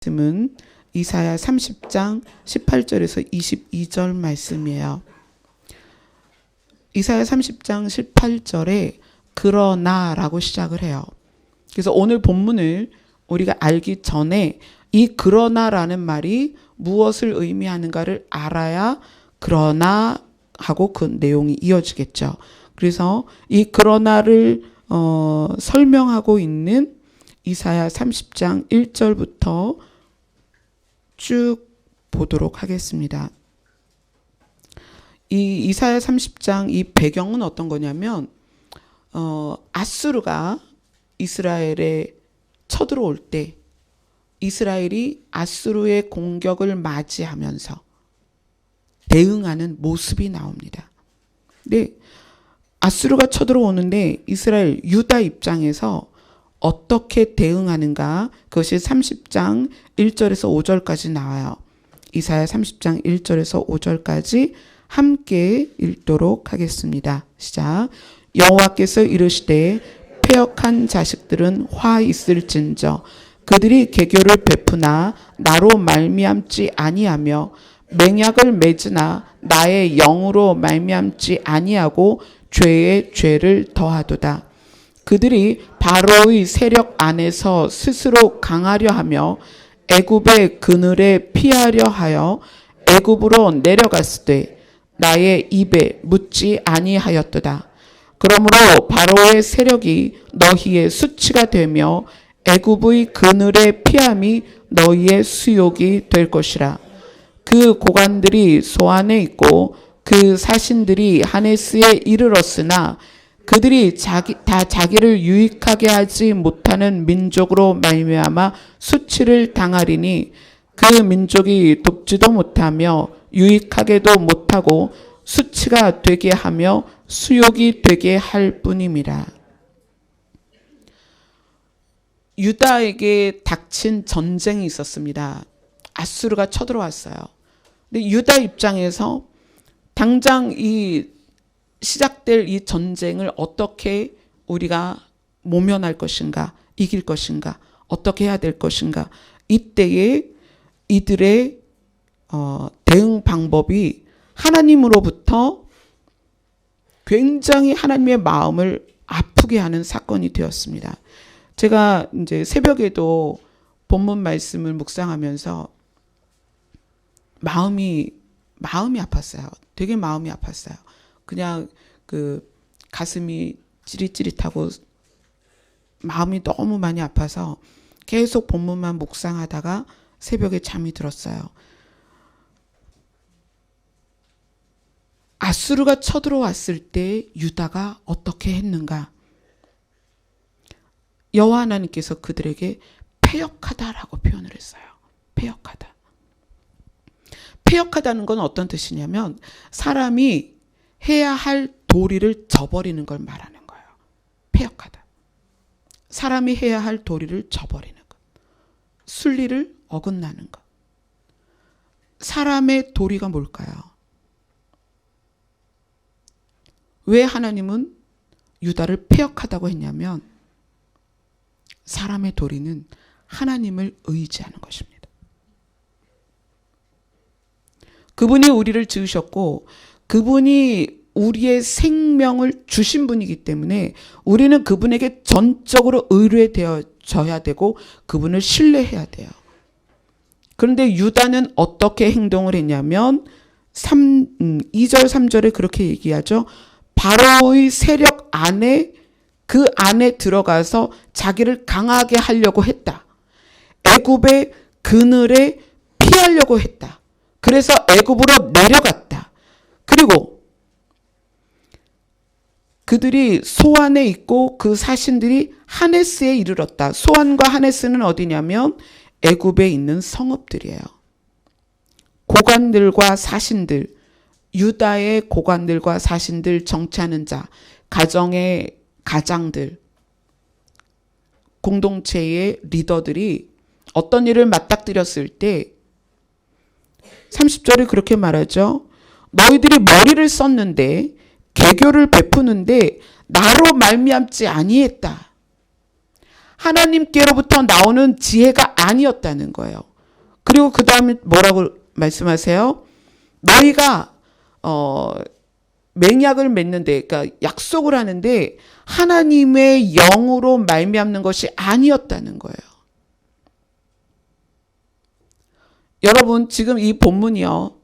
말씀은 이사야 30장 18절에서 22절 말씀이에요. 이사야 30장 18절에 그러나라고 시작을 해요. 그래서 오늘 본문을 우리가 알기 전에 이 그러나라는 말이 무엇을 의미하는가를 알아야 그러나 하고 그 내용이 이어지겠죠. 그래서 이 그러나를 설명하고 있는 이사야 30장 1절부터 쭉 보도록 하겠습니다. 이 이사야 30장 이 배경은 어떤 거냐면 아수르가 이스라엘에 쳐들어올 때 이스라엘이 아수르의 공격을 맞이하면서 대응하는 모습이 나옵니다. 근데 아수르가 쳐들어오는데 이스라엘 유다 입장에서 어떻게 대응하는가, 그것이 30장 1절에서 5절까지 나와요. 이사야 30장 1절에서 5절까지 함께 읽도록 하겠습니다. 시작. 여호와께서 이르시되 패역한 자식들은 화 있을진저 그들이 계교를 베푸나 나로 말미암지 아니하며 맹약을 맺으나 나의 영으로 말미암지 아니하고 죄에 죄를 더하도다. 그들이 바로의 세력 안에서 스스로 강하려 하며 애굽의 그늘에 피하려 하여 애굽으로 내려갔을 때 나의 입에 묻지 아니하였도다. 그러므로 바로의 세력이 너희의 수치가 되며 애굽의 그늘에 피함이 너희의 수욕이 될 것이라. 그 고관들이 소안에 있고 그 사신들이 하네스에 이르렀으나 그들이 자기를 유익하게 하지 못하는 민족으로 말미암아 수치를 당하리니 그 민족이 돕지도 못하며 유익하게도 못하고 수치가 되게 하며 수욕이 되게 할 뿐임이라. 유다에게 닥친 전쟁이 있었습니다. 아수르가 쳐들어왔어요. 근데 유다 입장에서 당장 이 시작될 이 전쟁을 어떻게 우리가 모면할 것인가, 이길 것인가, 어떻게 해야 될 것인가, 이때에 이들의 대응 방법이 하나님으로부터 굉장히 하나님의 마음을 아프게 하는 사건이 되었습니다. 제가 이제 새벽에도 본문 말씀을 묵상하면서 마음이 아팠어요. 되게 마음이 아팠어요. 그냥 그 가슴이 찌릿찌릿하고 마음이 너무 많이 아파서 계속 본문만 묵상하다가 새벽에 잠이 들었어요. 아수르가 쳐들어왔을 때 유다가 어떻게 했는가? 여호와 하나님께서 그들에게 패역하다라고 표현을 했어요. 패역하다. 패역하다는 건 어떤 뜻이냐면 사람이 해야 할 도리를 저버리는 걸 말하는 거예요. 패역하다. 사람이 해야 할 도리를 저버리는 것. 순리를 어긋나는 것. 사람의 도리가 뭘까요? 왜 하나님은 유다를 패역하다고 했냐면 사람의 도리는 하나님을 의지하는 것입니다. 그분이 우리를 지으셨고 그분이 우리의 생명을 주신 분이기 때문에 우리는 그분에게 전적으로 의뢰되어져야 되고 그분을 신뢰해야 돼요. 그런데 유다는 어떻게 행동을 했냐면 2절 3절에 그렇게 얘기하죠. 바로의 세력 안에 그 안에 들어가서 자기를 강하게 하려고 했다. 애굽의 그늘에 피하려고 했다. 그래서 애굽으로 내려갔다. 그리고 그들이 소안에 있고 그 사신들이 하네스에 이르렀다. 소안과 하네스는 어디냐면 애굽에 있는 성읍들이에요. 고관들과 사신들, 유다의 고관들과 사신들, 정치하는 자, 가정의 가장들, 공동체의 리더들이 어떤 일을 맞닥뜨렸을 때 30절에 그렇게 말하죠. 너희들이 머리를 썼는데 계교를 베푸는데 나로 말미암지 아니했다. 하나님께로부터 나오는 지혜가 아니었다는 거예요. 그리고 그 다음에 뭐라고 말씀하세요? 너희가 맹약을 맺는데, 그러니까 약속을 하는데 하나님의 영으로 말미암는 것이 아니었다는 거예요. 여러분, 지금 이 본문이요,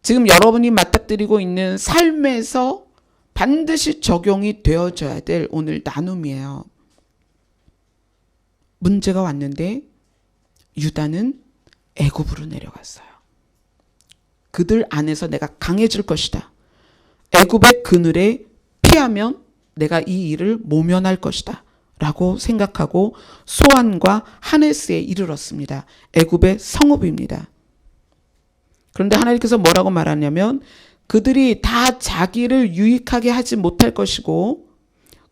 지금 여러분이 맞닥뜨리고 있는 삶에서 반드시 적용이 되어져야 될 오늘 나눔이에요. 문제가 왔는데 유다는 애굽으로 내려갔어요. 그들 안에서 내가 강해질 것이다. 애굽의 그늘에 피하면 내가 이 일을 모면할 것이다 라고 생각하고 소안과 하네스에 이르렀습니다. 애굽의 성읍입니다. 그런데 하나님께서 뭐라고 말하냐면 그들이 다 자기를 유익하게 하지 못할 것이고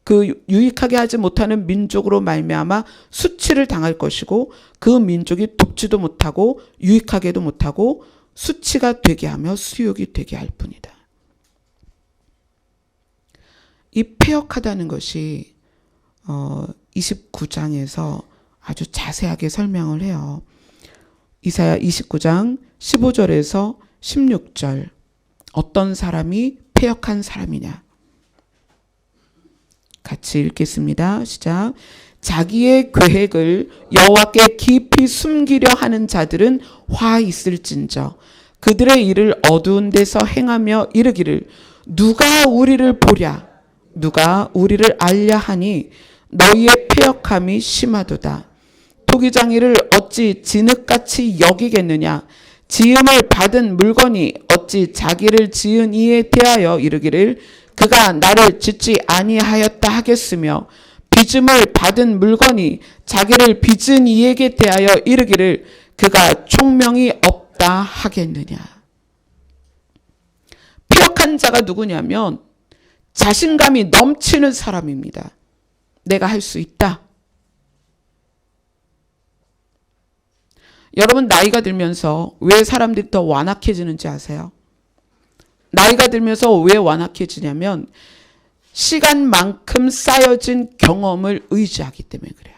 그 유익하게 하지 못하는 민족으로 말미암아 수치를 당할 것이고 그 민족이 돕지도 못하고 유익하게도 못하고 수치가 되게 하며 수욕이 되게 할 뿐이다. 이 패역하다는 것이 29장에서 아주 자세하게 설명을 해요. 이사야 29장 15절에서 16절. 어떤 사람이 패역한 사람이냐. 같이 읽겠습니다. 시작. 자기의 계획을 여호와께 깊이 숨기려 하는 자들은 화 있을진저 그들의 일을 어두운 데서 행하며 이르기를 누가 우리를 보랴 누가 우리를 알랴 하니 너희의 패역함이 심하도다. 토기장이를 어찌 진흙같이 여기겠느냐. 지음을 받은 물건이 어찌 자기를 지은 이에 대하여 이르기를 그가 나를 짓지 아니하였다 하겠으며 빚음을 받은 물건이 자기를 빚은 이에게 대하여 이르기를 그가 총명이 없다 하겠느냐. 패역한 자가 누구냐면 자신감이 넘치는 사람입니다. 내가 할 수 있다. 여러분, 나이가 들면서 왜 사람들이 더 완악해지는지 아세요? 나이가 들면서 왜 완악해지냐면 시간만큼 쌓여진 경험을 의지하기 때문에 그래요.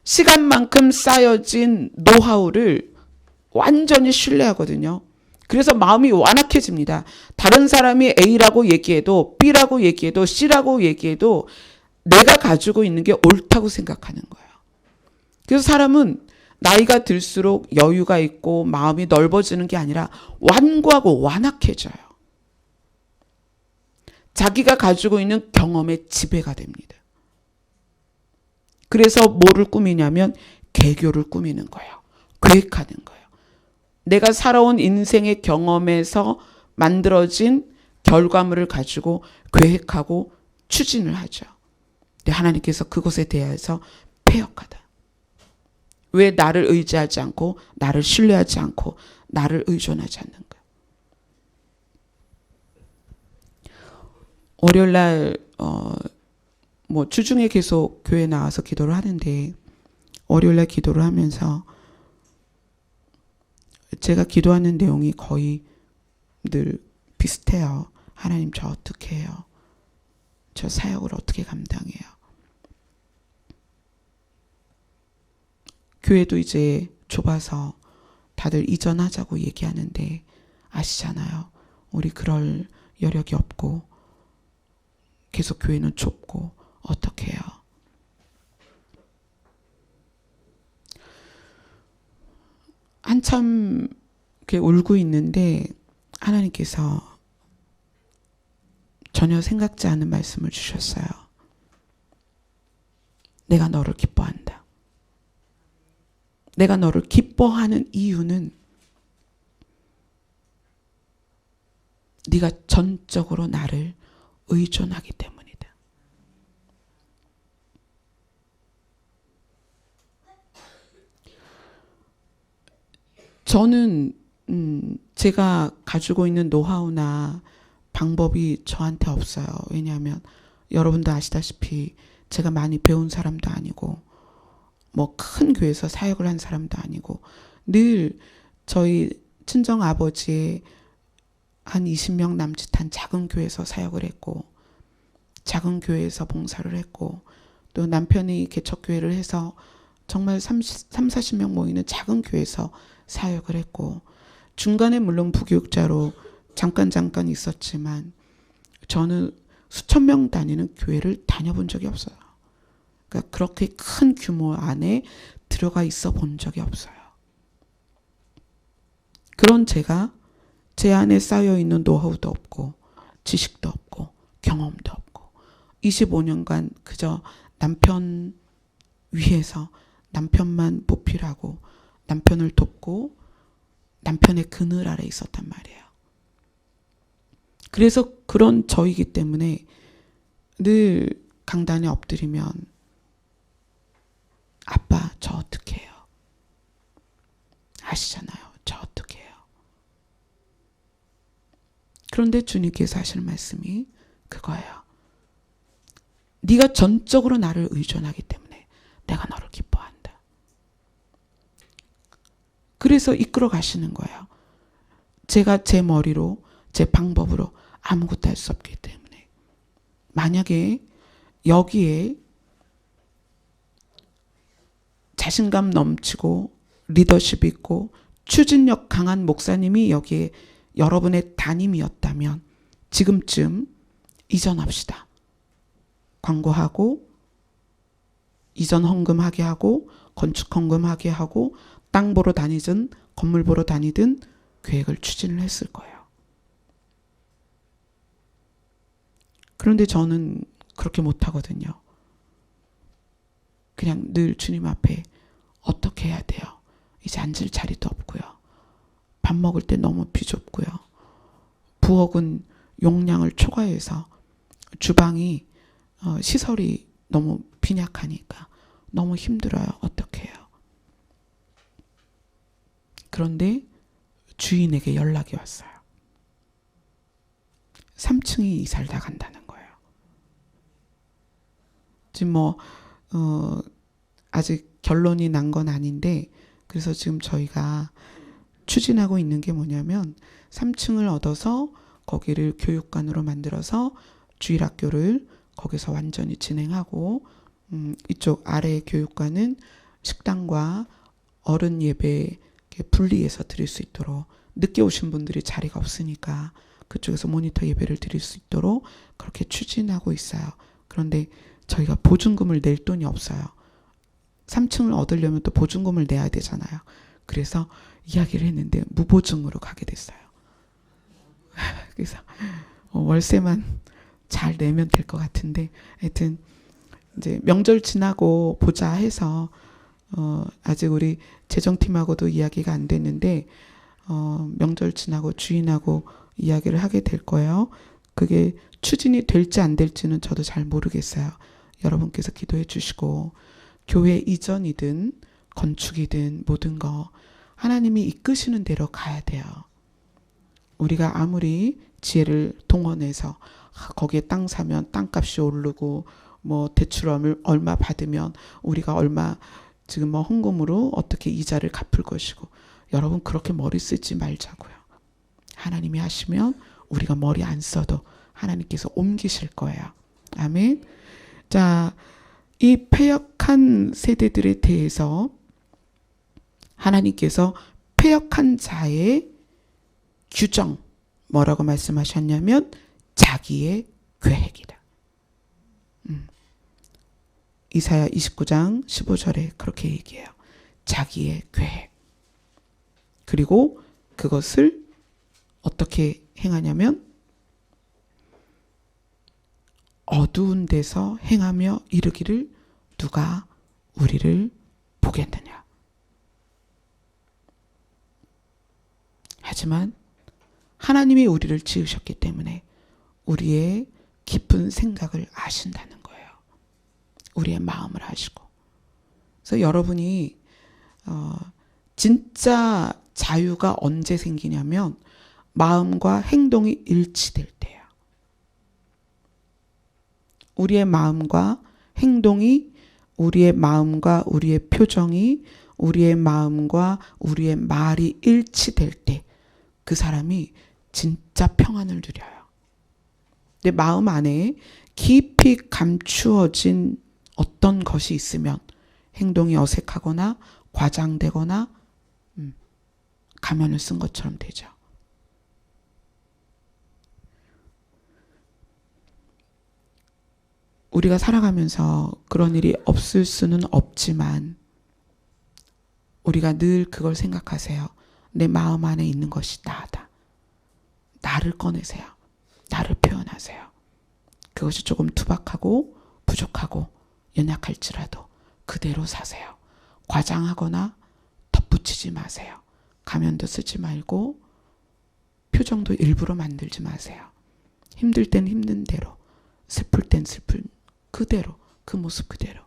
시간만큼 쌓여진 노하우를 완전히 신뢰하거든요. 그래서 마음이 완악해집니다. 다른 사람이 A라고 얘기해도 B라고 얘기해도 C라고 얘기해도 내가 가지고 있는 게 옳다고 생각하는 거예요. 그래서 사람은 나이가 들수록 여유가 있고 마음이 넓어지는 게 아니라 완고하고 완악해져요. 자기가 가지고 있는 경험에 지배가 됩니다. 그래서 뭐를 꾸미냐면 개교를 꾸미는 거예요. 계획하는 거예요. 내가 살아온 인생의 경험에서 만들어진 결과물을 가지고 계획하고 추진을 하죠. 근데 하나님께서 그것에 대해서 패역하다. 왜 나를 의지하지 않고 나를 신뢰하지 않고 나를 의존하지 않는가. 월요일날 주중에 계속 교회 나와서 기도를 하는데 월요일날 기도를 하면서 제가 기도하는 내용이 거의 늘 비슷해요. 하나님, 저 어떻게 해요? 저 사역을 어떻게 감당해요? 교회도 이제 좁아서 다들 이전하자고 얘기하는데 아시잖아요. 우리 그럴 여력이 없고 계속 교회는 좁고 어떻게 해요? 한참 이렇게 울고 있는데 하나님께서 전혀 생각지 않은 말씀을 주셨어요. 내가 너를 기뻐한다. 내가 너를 기뻐하는 이유는 네가 전적으로 나를 의존하기 때문이다. 저는 제가 가지고 있는 노하우나 방법이 저한테 없어요. 왜냐하면 여러분도 아시다시피 제가 많이 배운 사람도 아니고 큰 교회에서 사역을 한 사람도 아니고 늘 저희 친정아버지의 한 20명 남짓한 작은 교회에서 사역을 했고 작은 교회에서 봉사를 했고 또 남편이 개척교회를 해서 정말 40명 모이는 작은 교회에서 사역을 했고, 중간에 물론 부교육자로 잠깐 있었지만 저는 수천 명 다니는 교회를 다녀본 적이 없어요. 그러니까 그렇게 큰 규모 안에 들어가 있어 본 적이 없어요. 그런 제가 제 안에 쌓여 있는 노하우도 없고 지식도 없고 경험도 없고 25년간 그저 남편 위해서 남편만 보필하고 남편을 돕고 남편의 그늘 아래 있었단 말이에요. 그래서 그런 저이기 때문에 늘 강단에 엎드리면 아빠 저 어떻게 해요? 아시잖아요. 저 어떻게 해요? 그런데 주님께서 하시는 말씀이 그거예요. 네가 전적으로 나를 의존하기 때문에 내가 너를 기뻐한다. 그래서 이끌어 가시는 거예요. 제가 제 머리로 제 방법으로 아무것도 할 수 없기 때문에. 만약에 여기에 자신감 넘치고 리더십 있고 추진력 강한 목사님이 여기에 여러분의 담임이었다면 지금쯤 이전합시다. 광고하고 이전 헌금하게 하고 건축 헌금하게 하고 땅 보러 다니든 건물 보러 다니든 계획을 추진을 했을 거예요. 그런데 저는 그렇게 못하거든요. 그냥 늘 주님 앞에 어떻게 해야 돼요? 이제 앉을 자리도 없고요. 밥 먹을 때 너무 비좁고요. 부엌은 용량을 초과해서 주방이 시설이 너무 빈약하니까 너무 힘들어요. 어떻게 해요? 그런데 주인에게 연락이 왔어요. 3층이 이사를 나간다는 거예요. 지금 아직 결론이 난 건 아닌데 그래서 지금 저희가 추진하고 있는 게 뭐냐면 3층을 얻어서 거기를 교육관으로 만들어서 주일학교를 거기서 완전히 진행하고 이쪽 아래 교육관은 식당과 어른 예배 분리해서 드릴 수 있도록 늦게 오신 분들이 자리가 없으니까 그쪽에서 모니터 예배를 드릴 수 있도록 그렇게 추진하고 있어요. 그런데 저희가 보증금을 낼 돈이 없어요. 3층을 얻으려면 또 보증금을 내야 되잖아요. 그래서 이야기를 했는데 무보증으로 가게 됐어요. 그래서 월세만 잘 내면 될 것 같은데 하여튼 이제 명절 지나고 보자 해서 아직 우리 재정팀하고도 이야기가 안 됐는데 명절 지나고 주인하고 이야기를 하게 될 거예요. 그게 추진이 될지 안 될지는 저도 잘 모르겠어요. 여러분께서 기도해 주시고 교회 이전이든 건축이든 모든 거 하나님이 이끄시는 대로 가야 돼요. 우리가 아무리 지혜를 동원해서 거기에 땅 사면 땅값이 오르고 뭐 대출을 얼마 받으면 우리가 얼마 지금 뭐 헌금으로 어떻게 이자를 갚을 것이고 여러분 그렇게 머리 쓰지 말자고요. 하나님이 하시면 우리가 머리 안 써도 하나님께서 옮기실 거예요. 아멘. 자, 이 패역한 세대들에 대해서 하나님께서 패역한 자의 규정 뭐라고 말씀하셨냐면 자기의 계획이다. 이사야 29장 15절에 그렇게 얘기해요. 자기의 계획. 그리고 그것을 어떻게 행하냐면 어두운 데서 행하며 이르기를 누가 우리를 보겠느냐. 하지만 하나님이 우리를 지으셨기 때문에 우리의 깊은 생각을 아신다는 거예요. 우리의 마음을 아시고. 그래서 여러분이 진짜 자유가 언제 생기냐면 마음과 행동이 일치될 때예요. 우리의 마음과 행동이 우리의 마음과 우리의 표정이 우리의 마음과 우리의 말이 일치될 때 그 사람이 진짜 평안을 누려요. 내 마음 안에 깊이 감추어진 어떤 것이 있으면 행동이 어색하거나 과장되거나 가면을 쓴 것처럼 되죠. 우리가 살아가면서 그런 일이 없을 수는 없지만 우리가 늘 그걸 생각하세요. 내 마음 안에 있는 것이 나다. 나를 꺼내세요. 나를 표현하세요. 그것이 조금 투박하고 부족하고 연약할지라도 그대로 사세요. 과장하거나 덧붙이지 마세요. 가면도 쓰지 말고 표정도 일부러 만들지 마세요. 힘들 땐 힘든 대로, 슬플 땐 슬픈 그대로, 그 모습 그대로.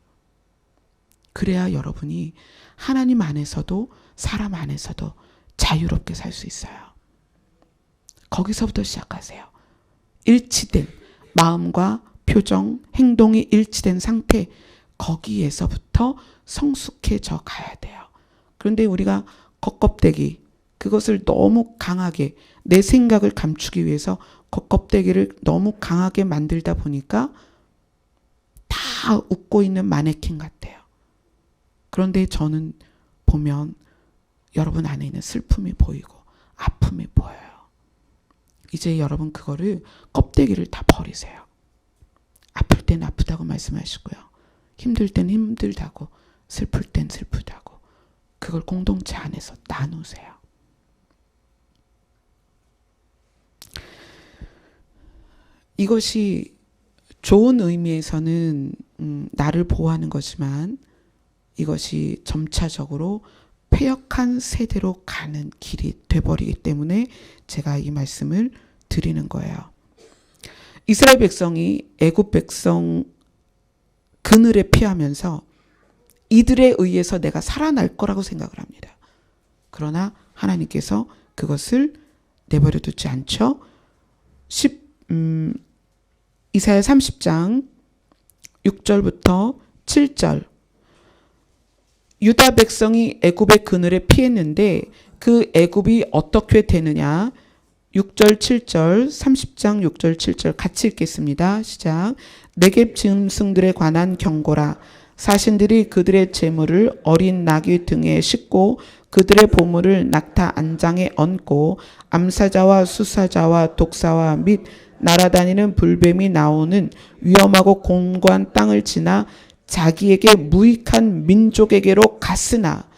그래야 여러분이 하나님 안에서도 사람 안에서도 자유롭게 살 수 있어요. 거기서부터 시작하세요. 일치된 마음과 표정, 행동이 일치된 상태, 거기에서부터 성숙해져 가야 돼요. 그런데 우리가 겉껍데기, 그것을 너무 강하게 내 생각을 감추기 위해서 겉껍데기를 너무 강하게 만들다 보니까 다 웃고 있는 마네킹 같아요. 그런데 저는 보면 여러분 안에 있는 슬픔이 보이고 아픔이 보여요. 이제 여러분 그거를 껍데기를 다 버리세요. 아플 땐 아프다고 말씀하시고요. 힘들 땐 힘들다고, 슬플 땐 슬프다고. 그걸 공동체 안에서 나누세요. 이것이 좋은 의미에서는 나를 보호하는 거지만 이것이 점차적으로 패역한 세대로 가는 길이 돼버리기 때문에 제가 이 말씀을 드리는 거예요. 이스라엘 백성이 애굽 백성 그늘에 피하면서 이들에 의해서 내가 살아날 거라고 생각을 합니다. 그러나 하나님께서 그것을 내버려 두지 않죠. 이사야 30장 6절부터 7절. 유다 백성이 애굽의 그늘에 피했는데 그 애굽이 어떻게 되느냐. 6절 7절 30장 6절 7절 같이 읽겠습니다. 시작. 네겝 짐승들에 관한 경고라. 사신들이 그들의 재물을 어린 나귀 등에 싣고 그들의 보물을 낙타 안장에 얹고 암사자와 수사자와 독사와 및 날아다니는 불뱀이 나오는 위험하고 공고한 땅을 지나 자기에게 무익한 민족에게로 갔으나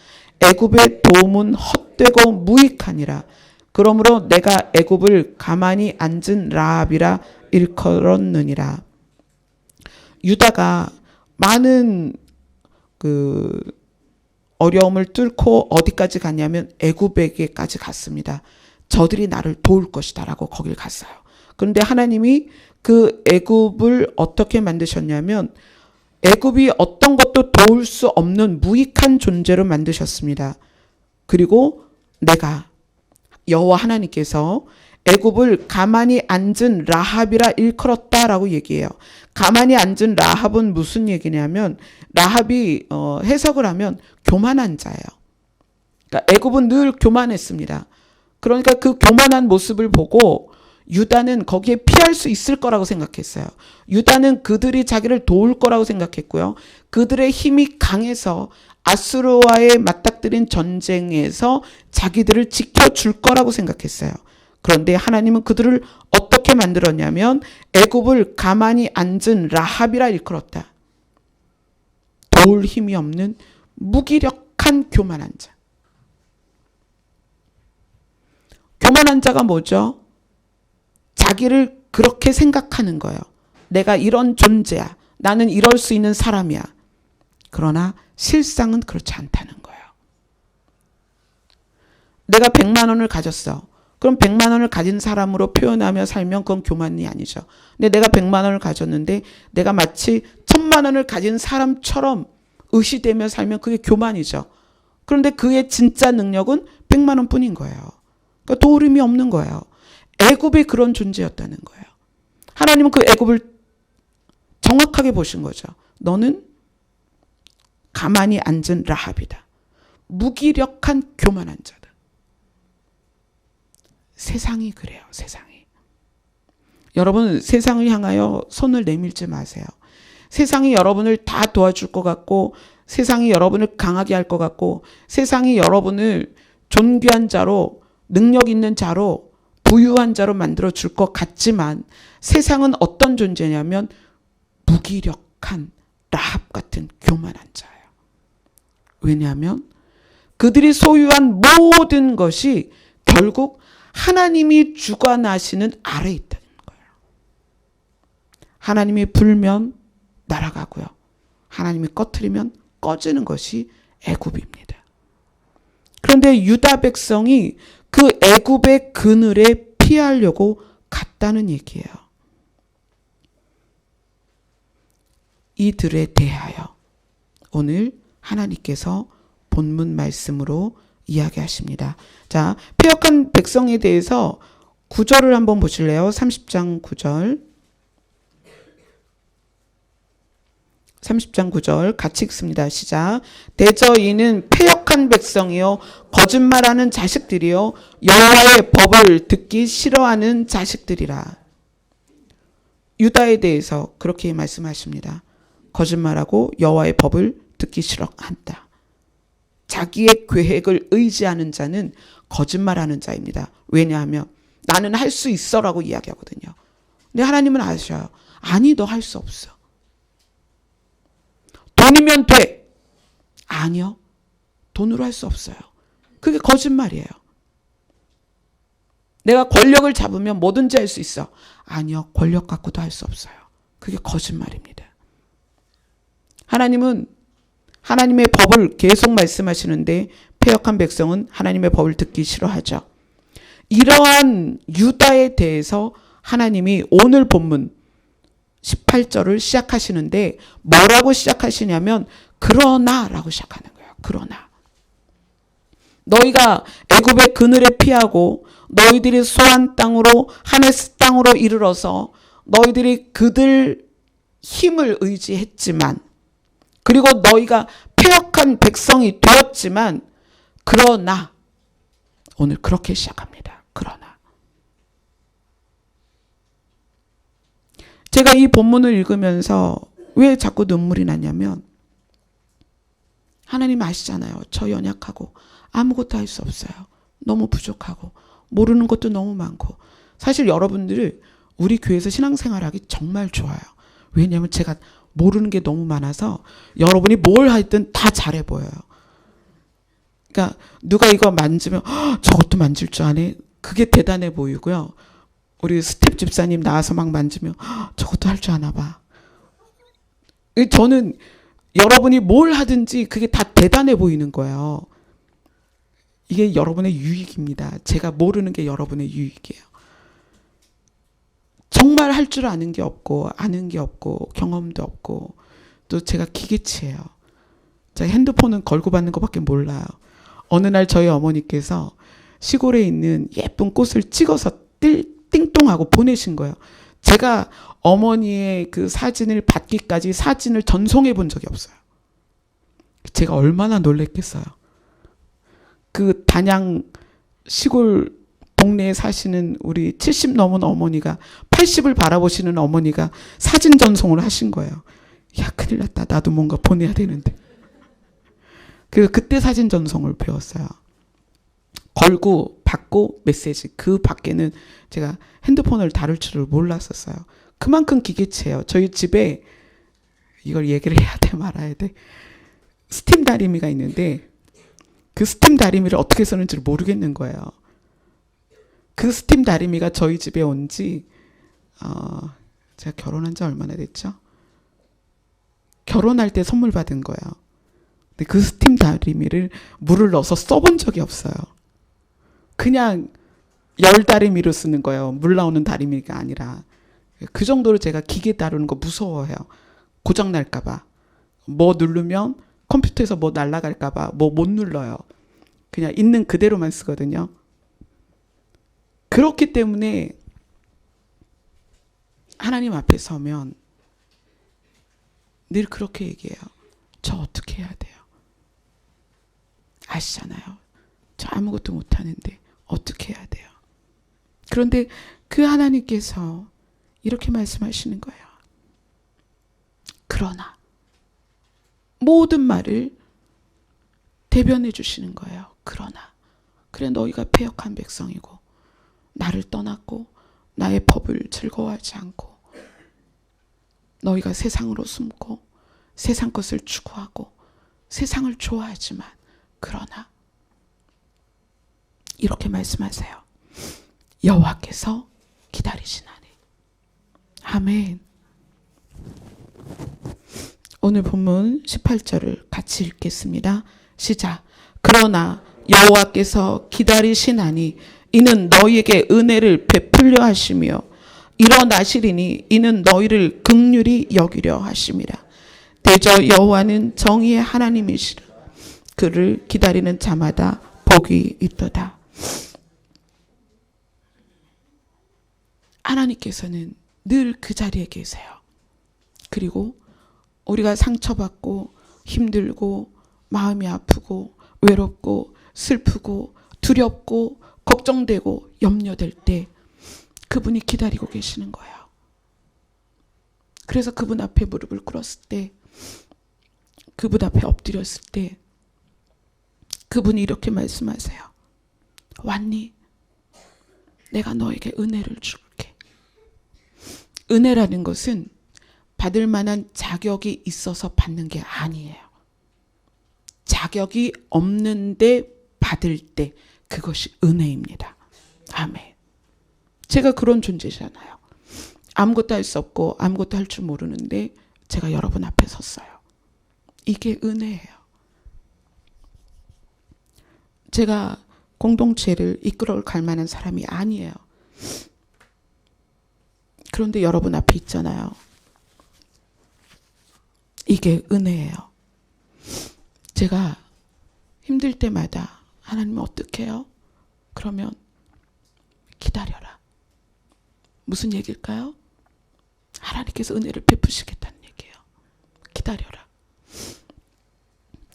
애굽의 도움은 헛되고 무익하니라. 그러므로 내가 애굽을 가만히 앉은 라합이라 일컬었느니라. 유다가 많은 어려움을 뚫고 어디까지 갔냐면 애굽에게까지 갔습니다. 저들이 나를 도울 것이다라고 거길 갔어요. 그런데 하나님이 그 애굽을 어떻게 만드셨냐면 애굽이 어떤 것도 도울 수 없는 무익한 존재로 만드셨습니다. 그리고 내가 여호와 하나님께서 애굽을 가만히 앉은 라합이라 일컬었다라고 얘기해요. 가만히 앉은 라합은 무슨 얘기냐면 라합이 해석을 하면 교만한 자예요. 그러니까 애굽은 늘 교만했습니다. 그러니까 그 교만한 모습을 보고 유다는 거기에 피할 수 있을 거라고 생각했어요. 유다는 그들이 자기를 도울 거라고 생각했고요. 그들의 힘이 강해서 아수르와의 맞닥뜨린 전쟁에서 자기들을 지켜줄 거라고 생각했어요. 그런데 하나님은 그들을 어떻게 만들었냐면 애굽을 가만히 앉은 라합이라 일컬었다. 도울 힘이 없는 무기력한 교만한 자. 교만한 자가 뭐죠? 자기를 그렇게 생각하는 거예요. 내가 이런 존재야. 나는 이럴 수 있는 사람이야. 그러나 실상은 그렇지 않다는 거예요. 내가 100만 원을 가졌어. 그럼 100만 원을 가진 사람으로 표현하며 살면 그건 교만이 아니죠. 근데 내가 100만 원을 가졌는데 내가 마치 1000만 원을 가진 사람처럼 의시되며 살면 그게 교만이죠. 그런데 그의 진짜 능력은 100만 원 뿐인 거예요. 그러니까 도움이 없는 거예요. 애굽이 그런 존재였다는 거예요. 하나님은 그 애굽을 정확하게 보신 거죠. 너는 가만히 앉은 라합이다. 무기력한 교만한 자다. 세상이 그래요. 세상이. 여러분 세상을 향하여 손을 내밀지 마세요. 세상이 여러분을 다 도와줄 것 같고 세상이 여러분을 강하게 할 것 같고 세상이 여러분을 존귀한 자로 능력 있는 자로 부유한 자로 만들어 줄 것 같지만 세상은 어떤 존재냐면 무기력한 라합 같은 교만한 자예요. 왜냐하면 그들이 소유한 모든 것이 결국 하나님이 주관하시는 아래에 있다는 거예요. 하나님이 불면 날아가고요. 하나님이 꺼트리면 꺼지는 것이 애굽입니다. 그런데 유다 백성이 그 애굽의 그늘에 피하려고 갔다는 얘기예요. 이들에 대하여 오늘 하나님께서 본문 말씀으로 이야기하십니다. 자, 패역한 백성에 대해서 9절을 한번 보실래요? 30장 9절. 30장 9절 같이 읽습니다. 시작. 대저 이는 패역한 백성이요 거짓말하는 자식들이요 여호와의 법을 듣기 싫어하는 자식들이라. 유다에 대해서 그렇게 말씀하십니다. 거짓말하고 여호와의 법을 듣기 싫어한다. 자기의 계획을 의지하는 자는 거짓말하는 자입니다. 왜냐하면 나는 할 수 있어라고 이야기하거든요. 근데 하나님은 아셔요. 아니, 너 할 수 없어. 돈이면 돼. 아니요. 돈으로 할 수 없어요. 그게 거짓말이에요. 내가 권력을 잡으면 뭐든지 할 수 있어. 아니요. 권력 갖고도 할 수 없어요. 그게 거짓말입니다. 하나님은 하나님의 법을 계속 말씀하시는데 패역한 백성은 하나님의 법을 듣기 싫어하죠. 이러한 유다에 대해서 하나님이 오늘 본문 18절을 시작하시는데 뭐라고 시작하시냐면 그러나라고 시작하는 거예요. 그러나 너희가 애굽의 그늘에 피하고 너희들이 소한 땅으로 하네스 땅으로 이르러서 너희들이 그들 힘을 의지했지만 그리고 너희가 패역한 백성이 되었지만 그러나 오늘 그렇게 시작합니다. 그러나 제가 이 본문을 읽으면서 왜 자꾸 눈물이 나냐면 하나님 아시잖아요. 저 연약하고 아무것도 할 수 없어요. 너무 부족하고 모르는 것도 너무 많고 사실 여러분들이 우리 교회에서 신앙생활하기 정말 좋아요. 왜냐하면 제가 모르는 게 너무 많아서 여러분이 뭘 하든 다 잘해 보여요. 그러니까 누가 이거 만지면 저것도 만질 줄 아네. 그게 대단해 보이고요. 우리 스텝 집사님 나와서 막 만지면 저것도 할 줄 아나 봐. 저는 여러분이 뭘 하든지 그게 다 대단해 보이는 거예요. 이게 여러분의 유익입니다. 제가 모르는 게 여러분의 유익이에요. 정말 할 줄 아는 게 없고 아는 게 없고 경험도 없고 또 제가 기계치예요. 제가 핸드폰은 걸고 받는 것밖에 몰라요. 어느 날 저희 어머니께서 시골에 있는 예쁜 꽃을 찍어서 띵동하고 보내신 거예요. 제가 어머니의 그 사진을 받기까지 사진을 전송해 본 적이 없어요. 제가 얼마나 놀랬겠어요. 그 단양 시골 동네에 사시는 우리 70 넘은 어머니가 80을 바라보시는 어머니가 사진 전송을 하신 거예요. 야, 큰일 났다. 나도 뭔가 보내야 되는데. 그때 사진 전송을 배웠어요. 걸고 받고 메시지 그 밖에는 제가 핸드폰을 다룰 줄을 몰랐었어요. 그만큼 기계체예요. 저희 집에 이걸 얘기를 해야 돼 말아야 돼. 스팀 다리미가 있는데 그 스팀 다리미를 어떻게 쓰는지 모르겠는 거예요. 그 스팀 다리미가 저희 집에 온 지 제가 결혼한 지 얼마나 됐죠? 결혼할 때 선물 받은 거예요. 근데 그 스팀 다리미를 물을 넣어서 써본 적이 없어요. 그냥 열 다리미로 쓰는 거예요. 물 나오는 다리미가 아니라. 그 정도로 제가 기계 다루는 거 무서워해요. 고장 날까 봐. 뭐 누르면 컴퓨터에서 뭐 날아갈까 봐 뭐 못 눌러요. 그냥 있는 그대로만 쓰거든요. 그렇기 때문에 하나님 앞에 서면 늘 그렇게 얘기해요. 저 어떻게 해야 돼요? 아시잖아요. 저 아무것도 못하는데 어떻게 해야 돼요? 그런데 그 하나님께서 이렇게 말씀하시는 거예요. 그러나 모든 말을 대변해 주시는 거예요. 그러나 그래 너희가 패역한 백성이고 나를 떠났고 나의 법을 즐거워하지 않고 너희가 세상으로 숨고 세상 것을 추구하고 세상을 좋아하지만 그러나 이렇게 말씀하세요. 여호와께서 기다리시나니. 아멘. 오늘 본문 18절을 같이 읽겠습니다. 시작. 그러나 여호와께서 기다리시나니 이는 너희에게 은혜를 베풀려 하시며 일어나시리니 이는 너희를 긍휼히 여기려 하심이라. 대저 여호와는 정의의 하나님이시라. 그를 기다리는 자마다 복이 있도다. 하나님께서는 늘 그 자리에 계세요. 그리고 우리가 상처받고 힘들고 마음이 아프고 외롭고 슬프고 두렵고 걱정되고 염려될 때 그분이 기다리고 계시는 거예요. 그래서 그분 앞에 무릎을 꿇었을 때, 그분 앞에 엎드렸을 때 그분이 이렇게 말씀하세요. 왔니? 내가 너에게 은혜를 줄게. 은혜라는 것은 받을 만한 자격이 있어서 받는 게 아니에요. 자격이 없는데 받을 때 그것이 은혜입니다. 아멘. 제가 그런 존재잖아요. 아무것도 할 수 없고 아무것도 할 줄 모르는데 제가 여러분 앞에 섰어요. 이게 은혜예요. 제가 공동체를 이끌어갈 만한 사람이 아니에요. 그런데 여러분 앞에 있잖아요. 이게 은혜예요. 제가 힘들 때마다 하나님 어떻게 해요? 그러면 기다려라. 무슨 얘기일까요? 하나님께서 은혜를 베푸시겠다는 얘기예요. 기다려라.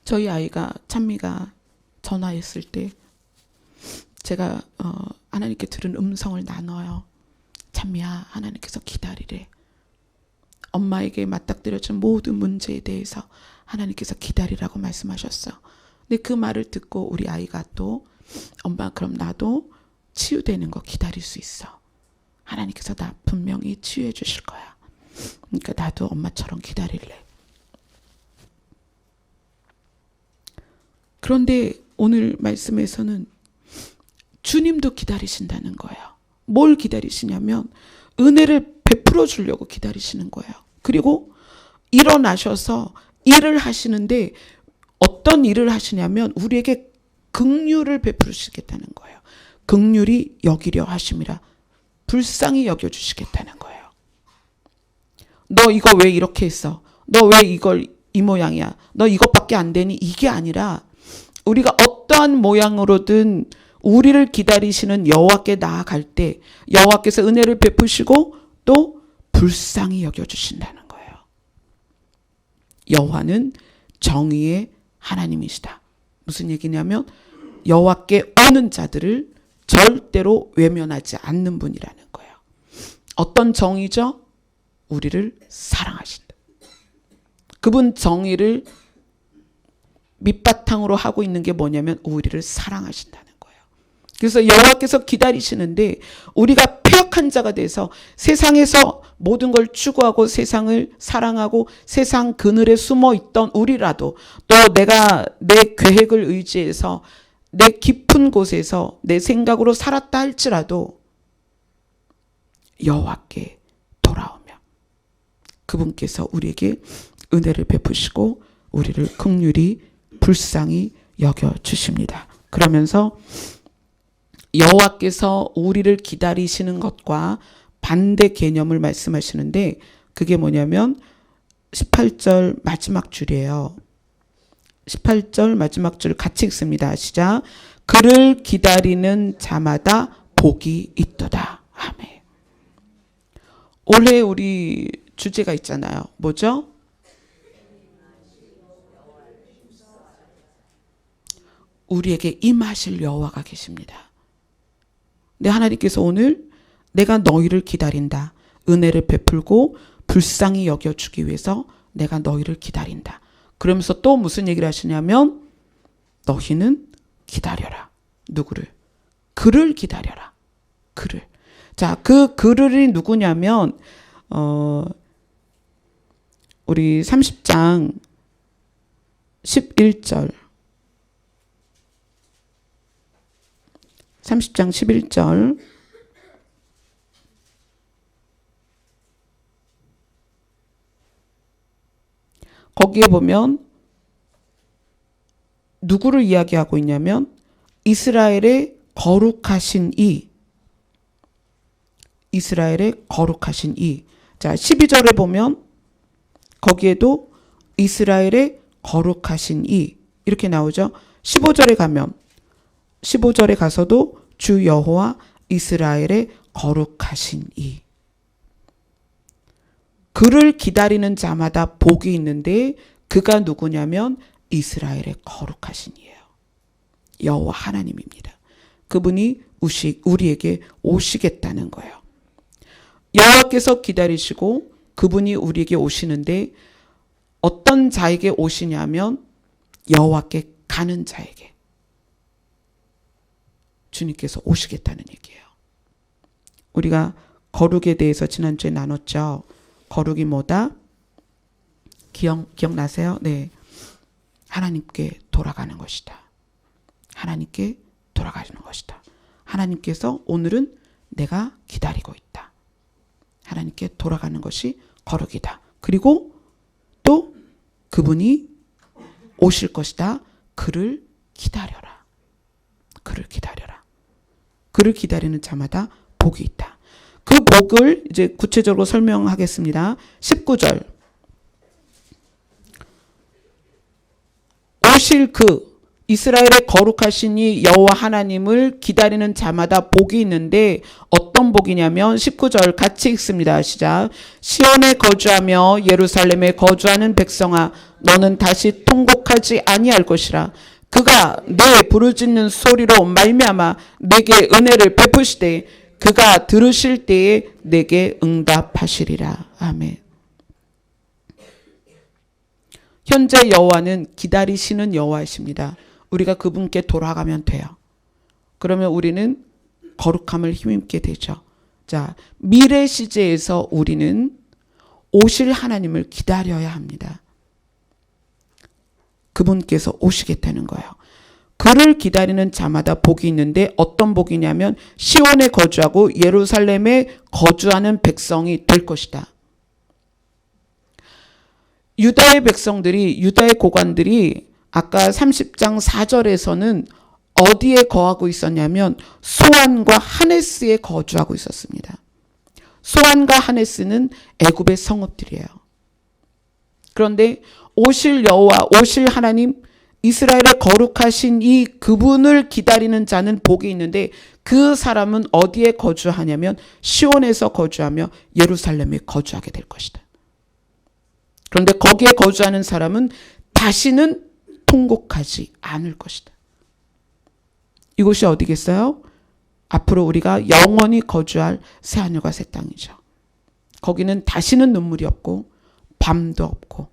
저희 아이가 찬미가 전화했을 때 제가 하나님께 들은 음성을 나눠요. 찬미야, 하나님께서 기다리래. 엄마에게 맞닥뜨려진 모든 문제에 대해서 하나님께서 기다리라고 말씀하셨어. 근데 그 말을 듣고 우리 아이가 또 엄마 그럼 나도 치유되는 거 기다릴 수 있어. 하나님께서 나 분명히 치유해 주실 거야. 그러니까 나도 엄마처럼 기다릴래. 그런데 오늘 말씀에서는 주님도 기다리신다는 거예요. 뭘 기다리시냐면 은혜를 베풀어 주려고 기다리시는 거예요. 그리고 일어나셔서 일을 하시는데 어떤 일을 하시냐면 우리에게 긍휼을 베푸시겠다는 거예요. 긍휼히 여기려 하심이라. 불쌍히 여겨주시겠다는 거예요. 너 이거 왜 이렇게 했어? 너 왜 이걸 이 모양이야? 너 이것밖에 안 되니? 이게 아니라 우리가 어떠한 모양으로든 우리를 기다리시는 여호와께 나아갈 때 여호와께서 은혜를 베푸시고 또 불쌍히 여겨주신다는 거예요. 여호와는 정의의 하나님이시다. 무슨 얘기냐면 여호와께 오는 자들을 절대로 외면하지 않는 분이라는 거예요. 어떤 정의죠? 우리를 사랑하신다. 그분 정의를 밑바탕으로 하고 있는 게 뭐냐면 우리를 사랑하신다는 거예요. 그래서 여호와께서 기다리시는데 우리가 패역한 자가 돼서 세상에서 모든 걸 추구하고 세상을 사랑하고 세상 그늘에 숨어 있던 우리라도 또 내가 내 계획을 의지해서 내 깊은 곳에서 내 생각으로 살았다 할지라도 여호와께 돌아오면 그분께서 우리에게 은혜를 베푸시고 우리를 긍휼히 불쌍히 여겨주십니다. 그러면서 여호와께서 우리를 기다리시는 것과 반대 개념을 말씀하시는데 그게 뭐냐면 18절 마지막 줄이에요. 18절 마지막 줄 같이 읽습니다. 시작. 그를 기다리는 자마다 복이 있도다. 아멘. 올해 우리 주제가 있잖아요. 뭐죠? 우리에게 임하실 여호와가 계십니다. 근데 하나님께서 오늘 내가 너희를 기다린다. 은혜를 베풀고 불쌍히 여겨주기 위해서 내가 너희를 기다린다. 그러면서 또 무슨 얘기를 하시냐면 너희는 기다려라. 누구를? 그를 기다려라. 그를. 자, 그 그를이 누구냐면 우리 30장 11절 30장 11절 거기에 보면 누구를 이야기하고 있냐면 이스라엘의 거룩하신 이 이스라엘의 거룩하신 이. 자, 12절에 보면 거기에도 이스라엘의 거룩하신 이 이렇게 나오죠. 15절에 가면 15절에 가서도 주 여호와 이스라엘의 거룩하신 이. 그를 기다리는 자마다 복이 있는데 그가 누구냐면 이스라엘의 거룩하신 이예요. 여호와 하나님입니다. 그분이 우리에게 오시겠다는 거예요. 여호와께서 기다리시고 그분이 우리에게 오시는데 어떤 자에게 오시냐면 여호와께 가는 자에게 주님께서 오시겠다는 얘기예요. 우리가 거룩에 대해서 지난주에 나눴죠. 거룩이 뭐다? 기억나세요? 네. 하나님께 돌아가는 것이다. 하나님께 돌아가시는 것이다. 하나님께서 오늘은 내가 기다리고 있다. 하나님께 돌아가는 것이 거룩이다. 그리고 또 그분이 오실 것이다. 그를 기다려라. 그를 기다려라. 그를 기다리는 자마다 복이 있다. 그 복을 이제 구체적으로 설명하겠습니다. 19절. 오실 그 이스라엘의 거룩하신 이 여호와 하나님을 기다리는 자마다 복이 있는데 어떤 복이냐면 19절 같이 읽습니다. 시작. 시온에 거주하며 예루살렘에 거주하는 백성아 너는 다시 통곡하지 아니할 것이라. 그가 내 부르짖는 소리로 말미암아 내게 은혜를 베푸시되 그가 들으실 때에 내게 응답하시리라. 아멘. 현재 여호와는 기다리시는 여호와이십니다. 우리가 그분께 돌아가면 돼요. 그러면 우리는 거룩함을 힘입게 되죠. 자, 미래 시제에서 우리는 오실 하나님을 기다려야 합니다. 그분께서 오시겠다는 거예요. 그를 기다리는 자마다 복이 있는데 어떤 복이냐면 시온에 거주하고 예루살렘에 거주하는 백성이 될 것이다. 유다의 백성들이 유다의 고관들이 아까 30장 4절에서는 어디에 거하고 있었냐면 소안과 하네스에 거주하고 있었습니다. 소안과 하네스는 애굽의 성읍들이에요. 그런데 오실 여호와 오실 하나님 이스라엘의 거룩하신 이 그분을 기다리는 자는 복이 있는데 그 사람은 어디에 거주하냐면 시온에서 거주하며 예루살렘에 거주하게 될 것이다. 그런데 거기에 거주하는 사람은 다시는 통곡하지 않을 것이다. 이곳이 어디겠어요? 앞으로 우리가 영원히 거주할 새하늘과 새 땅이죠. 거기는 다시는 눈물이 없고 밤도 없고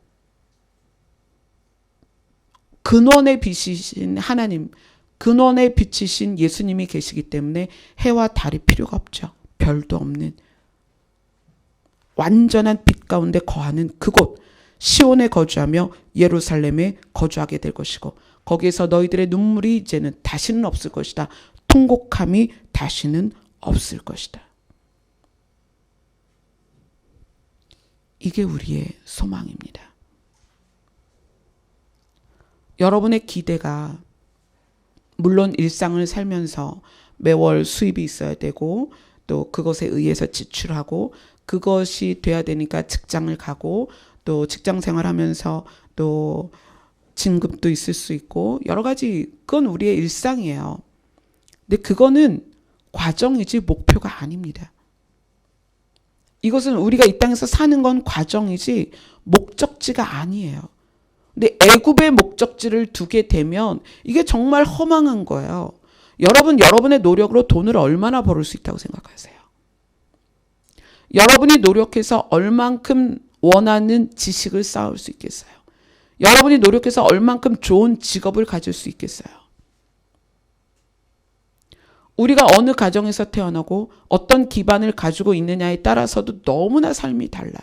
근원의 빛이신 하나님, 근원의 빛이신 예수님이 계시기 때문에 해와 달이 필요가 없죠. 별도 없는 완전한 빛 가운데 거하는 그곳 시온에 거주하며 예루살렘에 거주하게 될 것이고 거기에서 너희들의 눈물이 이제는 다시는 없을 것이다. 통곡함이 다시는 없을 것이다. 이게 우리의 소망입니다. 여러분의 기대가 물론 일상을 살면서 매월 수입이 있어야 되고 또 그것에 의해서 지출하고 그것이 돼야 되니까 직장을 가고 또 직장 생활하면서 또 진급도 있을 수 있고 여러 가지 그건 우리의 일상이에요. 근데 그거는 과정이지 목표가 아닙니다. 이것은 우리가 이 땅에서 사는 건 과정이지 목적지가 아니에요. 근데 애굽의 목적지를 두게 되면 이게 정말 허망한 거예요. 여러분의 노력으로 돈을 얼마나 벌을 수 있다고 생각하세요? 여러분이 노력해서 얼만큼 원하는 지식을 쌓을 수 있겠어요? 여러분이 노력해서 얼만큼 좋은 직업을 가질 수 있겠어요? 우리가 어느 가정에서 태어나고 어떤 기반을 가지고 있느냐에 따라서도 너무나 삶이 달라요.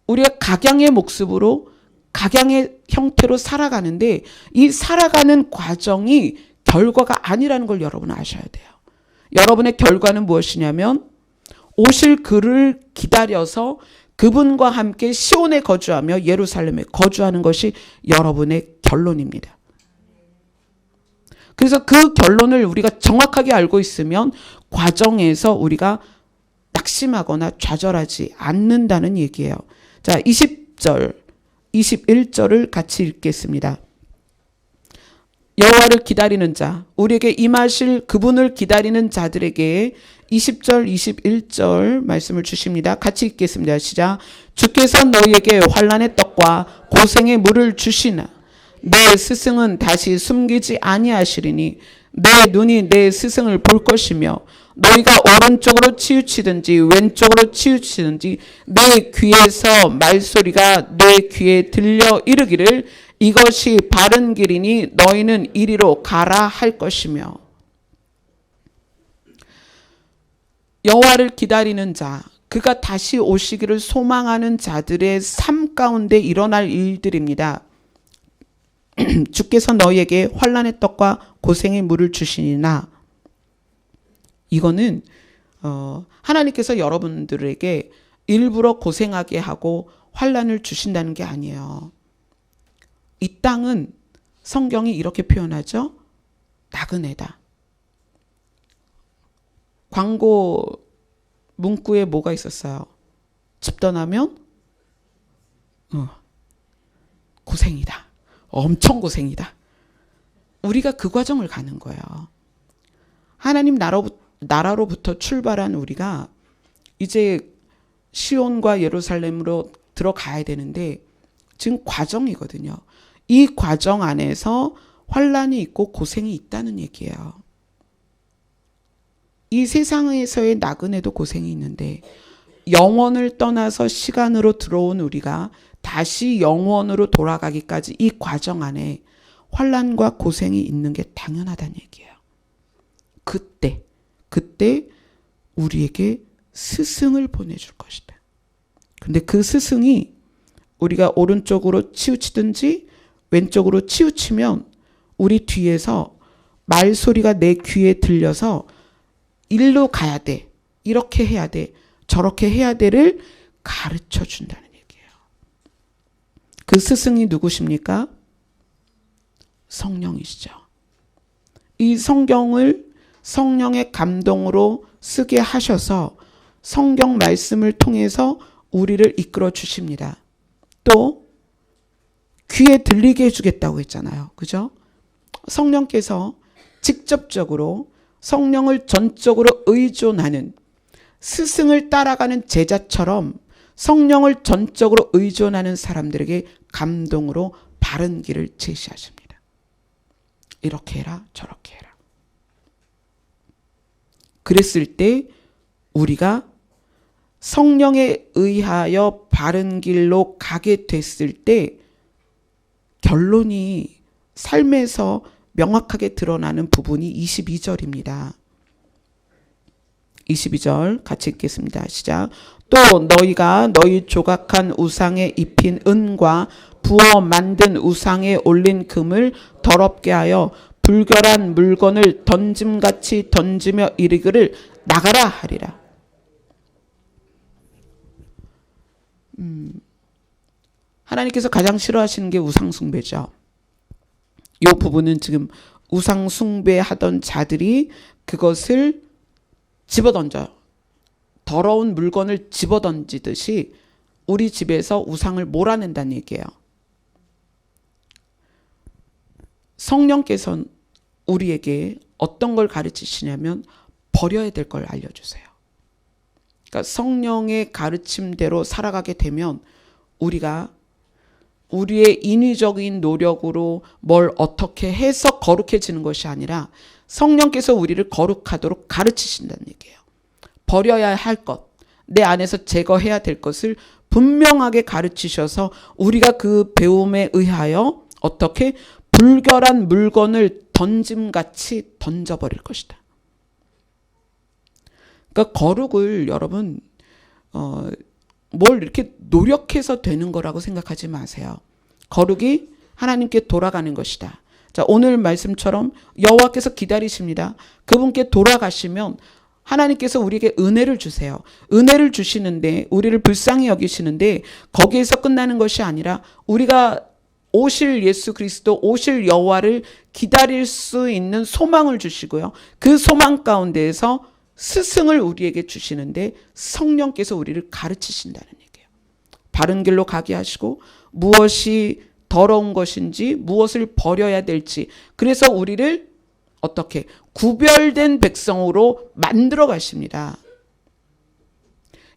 우리가 각양의 모습으로 각양의 형태로 살아가는데 이 살아가는 과정이 결과가 아니라는 걸 여러분은 아셔야 돼요. 여러분의 결과는 무엇이냐면 오실 그를 기다려서 그분과 함께 시온에 거주하며 예루살렘에 거주하는 것이 여러분의 결론입니다. 그래서 그 결론을 우리가 정확하게 알고 있으면 과정에서 우리가 낙심하거나 좌절하지 않는다는 얘기예요. 자, 20절, 21절을 같이 읽겠습니다. 여호와를 기다리는 자, 우리에게 임하실 그분을 기다리는 자들에게 20절, 21절 말씀을 주십니다. 같이 읽겠습니다. 시작. 주께서 너희에게 환난의 떡과 고생의 물을 주시나 내 스승은 다시 숨기지 아니하시리니 내 눈이 내 스승을 볼 것이며 너희가 오른쪽으로 치우치든지 왼쪽으로 치우치든지 내 귀에서 말소리가 내 귀에 들려 이르기를 이것이 바른 길이니 너희는 이리로 가라 할 것이며. 여호와를 기다리는 자, 그가 다시 오시기를 소망하는 자들의 삶 가운데 일어날 일들입니다. 주께서 너희에게 환난의 떡과 고생의 물을 주시니나, 이거는 하나님께서 여러분들에게 일부러 고생하게 하고 환난을 주신다는 게 아니에요. 이 땅은 성경이 이렇게 표현하죠. 나그네다. 광고 문구에 뭐가 있었어요? 집 떠나면 고생이다. 엄청 고생이다. 우리가 그 과정을 가는 거예요. 하나님 나라로부터 출발한 우리가 이제 시온과 예루살렘으로 들어가야 되는데 지금 과정이거든요. 이 과정 안에서 환난이 있고 고생이 있다는 얘기예요. 이 세상에서의 나그네도 고생이 있는데 영원을 떠나서 시간으로 들어온 우리가 다시 영원으로 돌아가기까지 이 과정 안에 환난과 고생이 있는 게 당연하다는 얘기예요. 그때 우리에게 스승을 보내줄 것이다. 근데 그 스승이 우리가 오른쪽으로 치우치든지 왼쪽으로 치우치면 우리 뒤에서 말소리가 내 귀에 들려서 일로 가야 돼. 이렇게 해야 돼. 저렇게 해야 돼를 가르쳐 준다는 얘기예요. 그 스승이 누구십니까? 성령이시죠. 이 성경을 성령의 감동으로 쓰게 하셔서 성경 말씀을 통해서 우리를 이끌어 주십니다. 또 귀에 들리게 해주겠다고 했잖아요. 그죠? 성령께서 직접적으로 성령을 전적으로 의존하는 스승을 따라가는 제자처럼 성령을 전적으로 의존하는 사람들에게 감동으로 바른 길을 제시하십니다. 이렇게 해라, 저렇게 해라. 그랬을 때 우리가 성령에 의하여 바른 길로 가게 됐을 때 결론이 삶에서 명확하게 드러나는 부분이 22절입니다. 22절 같이 읽겠습니다. 시작. 또 너희가 너희 조각한 우상에 입힌 은과 부어 만든 우상에 올린 금을 더럽게 하여 불결한 물건을 던짐같이 던지며 이르기를 나가라 하리라. 하나님께서 가장 싫어하시는 게 우상숭배죠. 이 부분은 지금 우상숭배하던 자들이 그것을 집어던져요. 더러운 물건을 집어던지듯이 우리 집에서 우상을 몰아낸다는 얘기예요. 성령께서는 우리에게 어떤 걸 가르치시냐면 버려야 될 걸 알려주세요. 그러니까 성령의 가르침대로 살아가게 되면 우리가 우리의 인위적인 노력으로 뭘 어떻게 해서 거룩해지는 것이 아니라 성령께서 우리를 거룩하도록 가르치신다는 얘기예요. 버려야 할 것, 내 안에서 제거해야 될 것을 분명하게 가르치셔서 우리가 그 배움에 의하여 어떻게 불결한 물건을 던짐같이 던져버릴 것이다. 그러니까 거룩을 여러분 뭘 이렇게 노력해서 되는 거라고 생각하지 마세요. 거룩이 하나님께 돌아가는 것이다. 자, 오늘 말씀처럼 여호와께서 기다리십니다. 그분께 돌아가시면 하나님께서 우리에게 은혜를 주세요. 은혜를 주시는데 우리를 불쌍히 여기시는데 거기에서 끝나는 것이 아니라 우리가 오실 예수 그리스도, 오실 여호와를 기다릴 수 있는 소망을 주시고요. 그 소망 가운데에서 스승을 우리에게 주시는데 성령께서 우리를 가르치신다는 얘기예요. 바른 길로 가게 하시고 무엇이 더러운 것인지 무엇을 버려야 될지, 그래서 우리를 어떻게 구별된 백성으로 만들어 가십니다.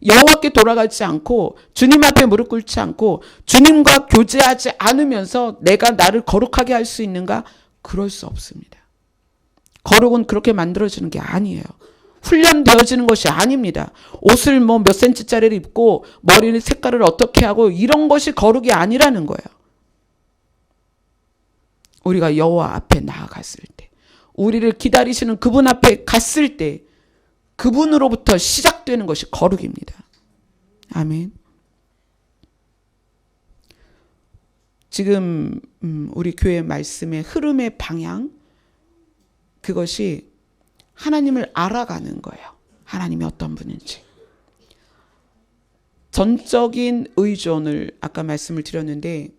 여호와께 돌아가지 않고 주님 앞에 무릎 꿇지 않고 주님과 교제하지 않으면서 내가 나를 거룩하게 할 수 있는가? 그럴 수 없습니다. 거룩은 그렇게 만들어지는 게 아니에요. 훈련되어지는 것이 아닙니다. 옷을 뭐 몇 센치짜리를 입고 머리 색깔을 어떻게 하고 이런 것이 거룩이 아니라는 거예요. 우리가 여호와 앞에 나아갔을 때, 우리를 기다리시는 그분 앞에 갔을 때 그분으로부터 시작되는 것이 거룩입니다. 아멘. 지금 우리 교회 말씀의 흐름의 방향, 그것이 하나님을 알아가는 거예요. 하나님이 어떤 분인지. 전적인 의존을 아까 말씀을 드렸는데,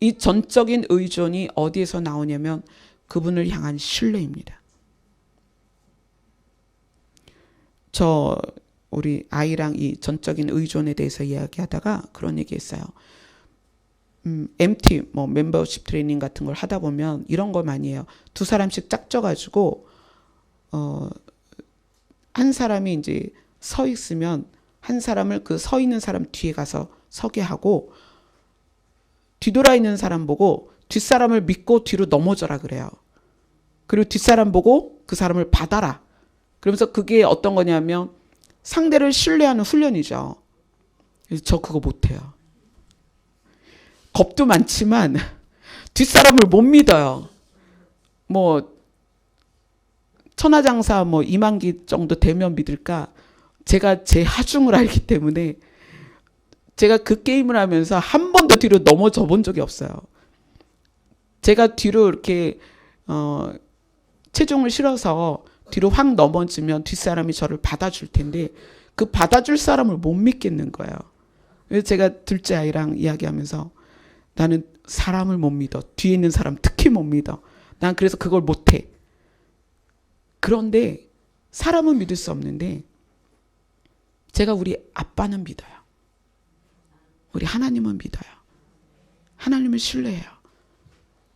이 전적인 의존이 어디에서 나오냐면 그분을 향한 신뢰입니다. 우리 아이랑 이 전적인 의존에 대해서 이야기하다가 그런 얘기했어요. MT 멤버십 트레이닝 같은 걸 하다 보면 이런 거 많이 해요. 두 사람씩 짝져가지고 한 사람이 이제 서 있으면 한 사람을 그 서 있는 사람 뒤에 가서 서게 하고, 뒤돌아 있는 사람 보고 뒷사람을 믿고 뒤로 넘어져라 그래요. 그리고 뒷사람 보고 그 사람을 받아라. 그러면서 그게 어떤 거냐면 상대를 신뢰하는 훈련이죠. 저 그거 못해요. 겁도 많지만 뒷사람을 못 믿어요. 천하장사 2만기 정도 되면 믿을까? 제가 제 하중을 알기 때문에 제가 그 게임을 하면서 한 번도 뒤로 넘어져 본 적이 없어요. 제가 뒤로 이렇게 체중을 실어서 뒤로 확 넘어지면 뒷사람이 저를 받아줄 텐데 그 받아줄 사람을 못 믿겠는 거예요. 그래서 제가 둘째 아이랑 이야기하면서 나는 사람을 못 믿어. 뒤에 있는 사람 특히 못 믿어. 난 그래서 그걸 못해. 그런데 사람은 믿을 수 없는데 제가 우리 아빠는 믿어요. 우리 하나님은 믿어요. 하나님을 신뢰해요.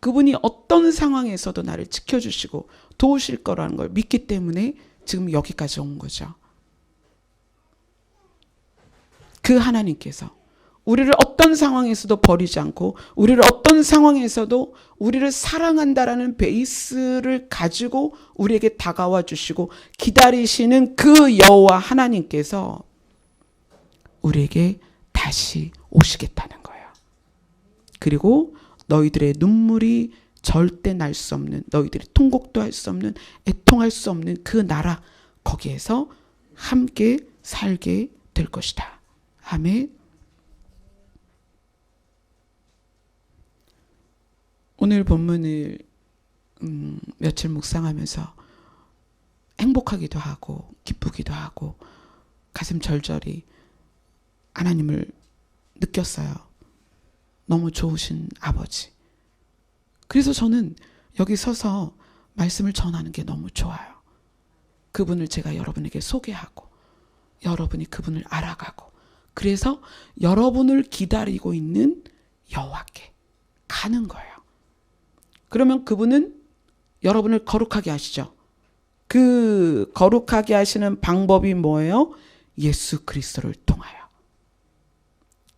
그분이 어떤 상황에서도 나를 지켜주시고 도우실 거라는 걸 믿기 때문에 지금 여기까지 온 거죠. 그 하나님께서 우리를 어떤 상황에서도 버리지 않고 우리를 어떤 상황에서도 우리를 사랑한다라는 베이스를 가지고 우리에게 다가와 주시고 기다리시는 그 여호와 하나님께서 우리에게 다시 오시겠다는 거예요. 그리고 너희들의 눈물이 절대 날 수 없는, 너희들이 통곡도 할 수 없는, 애통할 수 없는 그 나라, 거기에서 함께 살게 될 것이다. 아멘. 오늘 본문을 며칠 묵상하면서 행복하기도 하고 기쁘기도 하고 가슴 절절히 하나님을 느꼈어요. 너무 좋으신 아버지. 그래서 저는 여기 서서 말씀을 전하는 게 너무 좋아요. 그분을 제가 여러분에게 소개하고 여러분이 그분을 알아가고, 그래서 여러분을 기다리고 있는 여호와께 가는 거예요. 그러면 그분은 여러분을 거룩하게 하시죠. 그 거룩하게 하시는 방법이 뭐예요? 예수 그리스도를 통하여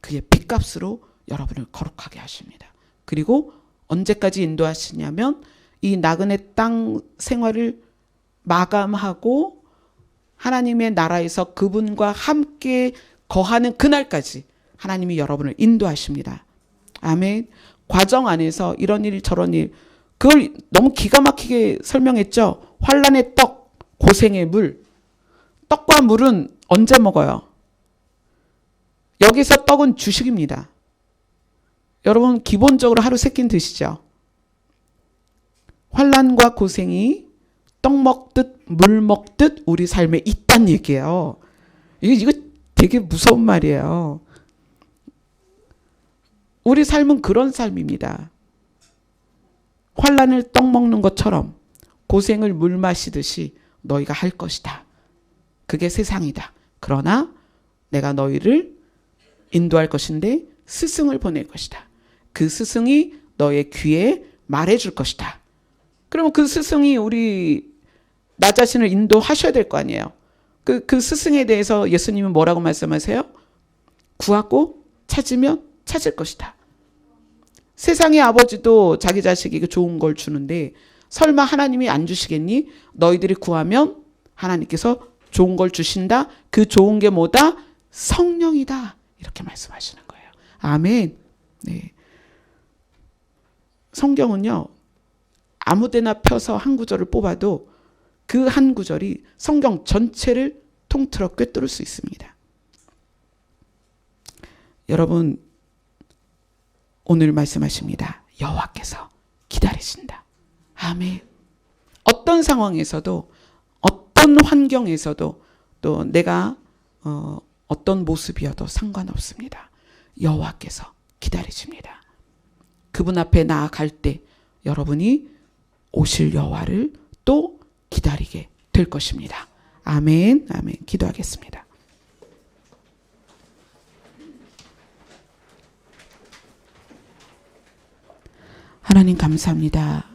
그의 핏값으로 여러분을 거룩하게 하십니다. 그리고 언제까지 인도하시냐면 이 나그네 땅 생활을 마감하고 하나님의 나라에서 그분과 함께 거하는 그날까지, 하나님이 여러분을 인도하십니다. 아멘. 과정 안에서 이런 일 저런 일, 그걸 너무 기가 막히게 설명했죠. 환난의 떡, 고생의 물. 떡과 물은 언제 먹어요? 여기서 떡은 주식입니다. 여러분 기본적으로 하루 3끼는 드시죠. 환난과 고생이 떡 먹듯 물 먹듯 우리 삶에 있단 얘기예요. 이거 되게 무서운 말이에요. 우리 삶은 그런 삶입니다. 환난을 떡 먹는 것처럼 고생을 물 마시듯이 너희가 할 것이다. 그게 세상이다. 그러나 내가 너희를 인도할 것인데 스승을 보낼 것이다. 그 스승이 너의 귀에 말해줄 것이다. 그러면 그 스승이 나 자신을 인도하셔야 될 거 아니에요. 그 스승에 대해서 예수님은 뭐라고 말씀하세요? 구하고 찾으면 찾을 것이다. 세상의 아버지도 자기 자식에게 좋은 걸 주는데 설마 하나님이 안 주시겠니? 너희들이 구하면 하나님께서 좋은 걸 주신다. 그 좋은 게 뭐다? 성령이다. 이렇게 말씀하시는 거예요. 아멘. 네. 성경은요. 아무데나 펴서 한 구절을 뽑아도 그 한 구절이 성경 전체를 통틀어 꿰뚫을 수 있습니다. 여러분 오늘 말씀하십니다. 여호와께서 기다리신다. 아멘. 어떤 상황에서도 어떤 환경에서도 또 내가 어떤 모습이어도 상관없습니다. 여호와께서 기다리십니다. 그분 앞에 나아갈 때 여러분이 오실 여호와를 또 기다리게 될 것입니다. 아멘. 아멘. 기도하겠습니다. 하나님 감사합니다.